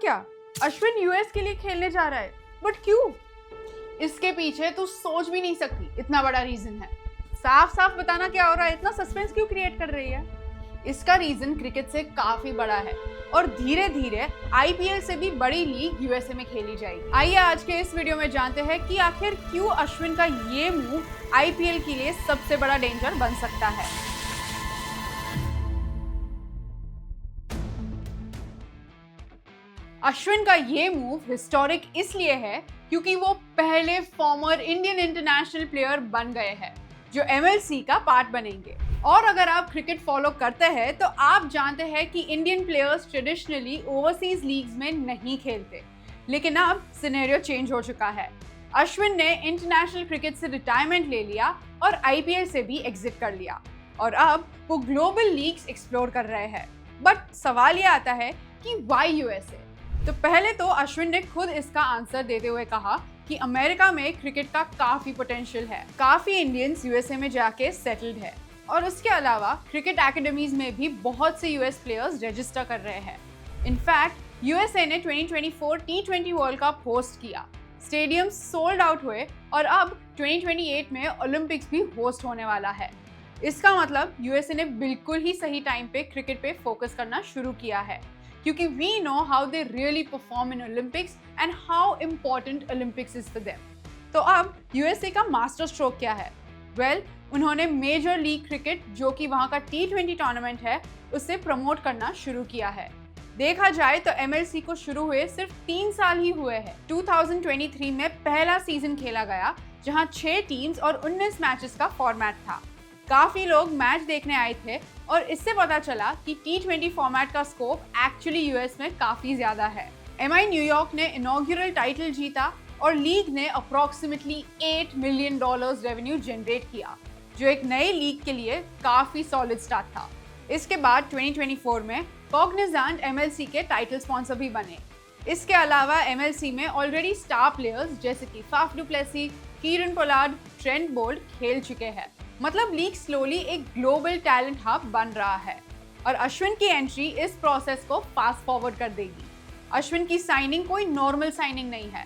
क्या? अश्विन यूएस के लिए खेलने जा रहा है, बट क्यों? इसके पीछे तू सोच भी नहीं सकती, इतना बड़ा रीजन है। साफ साफ बताना क्या हो रहा है, इतना सस्पेंस क्यों क्रिएट कर रही है? इसका रीजन क्रिकेट से काफी बड़ा है और धीरे धीरे आईपीएल से भी बड़ी लीग यूएसए में खेली जाएगी। आइए आज के इस वीडियो में जानते हैं कि आखिर क्यों अश्विन का ये मूव आईपीएल के लिए सबसे बड़ा डेंजर बन सकता है। अश्विन का ये मूव हिस्टोरिक इसलिए है क्योंकि वो पहले फॉर्मर इंडियन इंटरनेशनल प्लेयर बन गए हैं जो एमएलसी का पार्ट बनेंगे। और अगर आप क्रिकेट फॉलो करते हैं तो आप जानते हैं कि Indian players traditionally overseas leagues में नहीं खेलते, लेकिन अब सिनेरियो चेंज हो चुका है। अश्विन ने इंटरनेशनल क्रिकेट से रिटायरमेंट ले लिया और आईपीएल से भी एग्जिट कर लिया और अब वो ग्लोबल लीग्स एक्सप्लोर कर रहे हैं। बट सवाल ये आता है कि वाई यूएसए? तो पहले तो अश्विन ने खुद इसका आंसर देते हुए कहा कि अमेरिका में क्रिकेट का काफी पोटेंशियल है, काफी इंडियंस यूएसए में जाके सेटल्ड है और उसके अलावा क्रिकेट एकेडमीज में भी बहुत से यूएस प्लेयर्स रजिस्टर कर रहे हैं। इनफैक्ट यूएसए ने 2024 T20 वर्ल्ड कप होस्ट किया, स्टेडियम सोल्ड आउट हुए और अब 2028 में ओलंपिक्स भी होस्ट होने वाला है। इसका मतलब यूएसए ने बिल्कुल ही सही टाइम पे क्रिकेट पे फोकस करना शुरू किया है, क्योंकि we know how they really perform in Olympics and how important Olympics is for them. तो अब यूएसए का मास्टर स्ट्रोक क्या है? वेल, उन्होंने मेजर लीग क्रिकेट जो कि वहाँ का T20 टूर्नामेंट है उसे प्रमोट करना शुरू किया है। देखा जाए तो एमएलसी को शुरू हुए सिर्फ 3 साल ही हुए हैं। 2023 में पहला सीजन खेला गया जहाँ 6 टीम्स और 19 मैचेस का फॉर्मेट था। काफी लोग मैच देखने आए थे और इससे पता चला कि T20 फॉर्मेट का स्कोप एक्चुअली यूएस में काफी ज्यादा है। एमआई न्यूयॉर्क ने इनॉग्यूरल टाइटल जीता और लीग ने अप्रॉक्सीमेटली $8 मिलियन रेवेन्यू जनरेट किया, जो एक नई लीग के लिए काफी सॉलिड स्टार्ट था। इसके बाद 2024 में कॉग्निजेंट एमएलसी के टाइटल स्पॉन्सर भी बने। इसके अलावा एमएलसी में ऑलरेडी स्टार प्लेयर्स जैसे कि Faf du Plessis, Kieron Pollard, Trent Boult खेल चुके हैं। मतलब लीग स्लोली एक ग्लोबल टैलेंट हब बन रहा है और अश्विन की एंट्री इस प्रोसेस को फास्ट फॉरवर्ड कर देगी। अश्विन की साइनिंग कोई नॉर्मल साइनिंग नहीं है।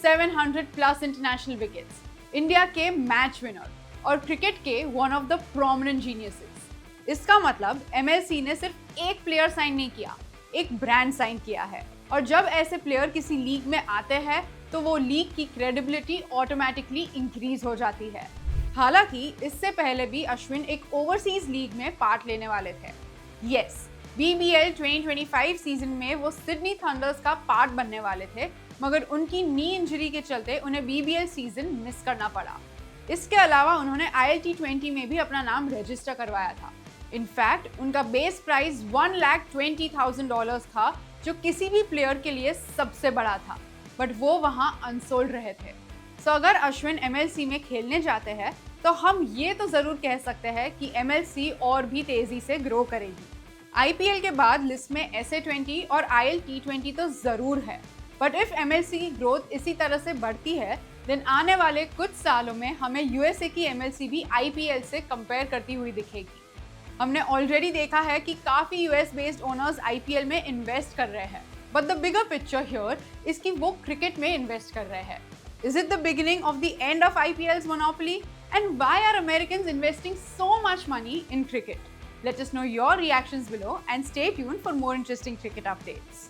700 प्लस इंटरनेशनल विकेट्स, इंडिया के मैच विनर और क्रिकेट के one of the prominent geniuses. इसका मतलब एमएलसी ने सिर्फ एक प्लेयर साइन नहीं किया, एक ब्रांड साइन किया है। और जब ऐसे प्लेयर किसी लीग में आते हैं तो वो लीग की क्रेडिबिलिटी ऑटोमेटिकली इंक्रीज हो जाती है। हालांकि इससे पहले भी अश्विन एक ओवरसीज लीग में पार्ट लेने वाले थे। यस, बीबीएल 2025 सीजन में वो सिडनी थंडर्स का पार्ट बनने वाले थे, मगर उनकी नी इंजरी के चलते उन्हें बीबीएल सीजन मिस करना पड़ा। इसके अलावा उन्होंने आईएल T20 में भी अपना नाम रजिस्टर करवाया था। इनफैक्ट उनका बेस प्राइस $1,20,000 था, जो किसी भी प्लेयर के लिए सबसे बड़ा था, बट वो वहाँ अनसोल्ड रहे थे। तो अगर अश्विन एमएलसी में खेलने जाते हैं तो हम ये तो जरूर कह सकते हैं कि एमएलसी और भी तेजी से ग्रो करेगी। आईपीएल के बाद लिस्ट में SA20 और आईएल T20 तो जरूर है, बट इफ एमएलसी की ग्रोथ इसी तरह से बढ़ती है देन आने वाले कुछ सालों में हमें यूएसए की एमएलसी भी आईपीएल से कंपेयर करती हुई दिखेगी। हमने ऑलरेडी देखा है कि काफी यूएस बेस्ड ओनर्स आईपीएल में इन्वेस्ट कर रहे हैं, but the bigger picture here is कि वो क्रिकेट में इन्वेस्ट कर रहे हैं। Is it the beginning of the end of IPL's monopoly? And why are Americans investing so much money in cricket? Let us know your reactions below and stay tuned for more interesting cricket updates.